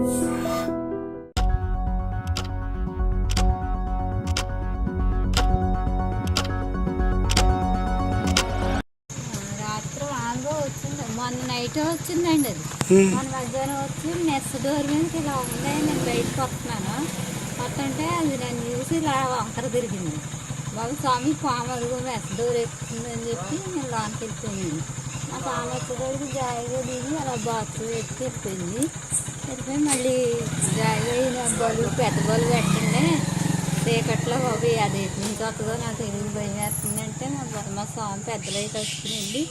రాత్రి ఆంగో వచ్చింది, మొన్న నైట్ వచ్చిందండి. అది మొన్న మధ్యాహ్నం వచ్చి నెక్స్ట్ డోర్ మీదకి ఇలా ఉంది. నేను బయటకు వస్తున్నాను, వస్తుంటే అది నేను చూసి ఇలా వంకర తిరిగింది. బాబు స్వామి పాము అదిగో మెస్ డోర్ ఎక్కుతుందని చెప్పి నేను లోనికి వెళ్ళిపోయింది. ఆ పాము వచ్చేటప్పుడు జాయిగా దిగి అలా బాత్రూమ్ ఎత్తి వెళ్ళిపోయింది. వెళ్ళిపోయి మళ్ళీ జాయిగా బలు పెద్ద బలు పెట్టండి చీకట్లో బాబు అది ఎటు నుంచి వస్తుందో నాకు తెలియదు, భయం వేస్తుందంటే మా స్వామి పెద్దలు అయితే వచ్చిందండి.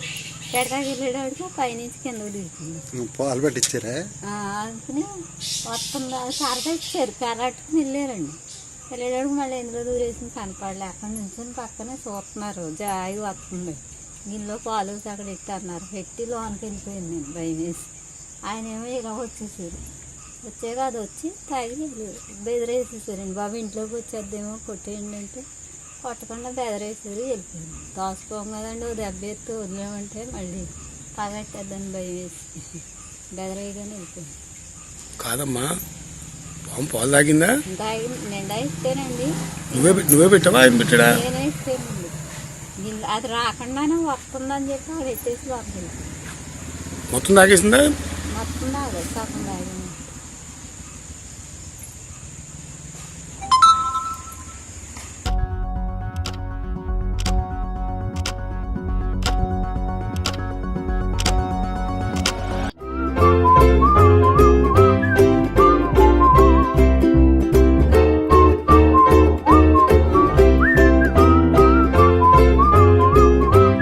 ఎడతాకి వెళ్ళేటప్పుడు పైనుంచి కిందకు దిగుతుంది. పాలు పెట్టించారా? అందుకని వస్తుందా కర్ర ఇచ్చారు, కర్ర అట్టుకుని వెళ్ళారండి. వెళ్ళేటప్పుడు మళ్ళీ ఎందులో దూరేసిన కనపడలే. అక్కడ నుంచి పక్కనే చూస్తున్నారు, జాయి వస్తుంది గిన్నెలో పాలు అక్కడ ఎట్టన్నారు. పెట్టి లోనికి వెళ్ళిపోయింది. నేను భయం వేసి ఆయన ఏమో ఇలా వచ్చేసారు. వచ్చాక అది వచ్చి తాగి బెదిరేసేసారండి. బాబు ఇంట్లోకి వచ్చేద్దేమో కొట్టేయండి అంటే కొట్టకుండా బెదరేసారు, వెళ్ళిపోయింది. దోసుకోం కదండి, ఓ దెబ్బ ఎత్తి వదిలేమంటే మళ్ళీ పగట్టేద్దని భయం వేసి బెదరేయగానే వెళ్ళిపోయింది. కాదమ్మా, పాము పాలు తాగిందా? నిండా ఇస్తేనండి. నువ్వే పెట్టావా, ఆయన పెట్టాడా? నేనే ఇస్తేనండి. అది రాకుండానే వస్తుందని చెప్పి అది ఎత్తేసి లోపలికి మొత్తం తాగేసిందా? మొత్తం తాగదు, సగం తాగింది.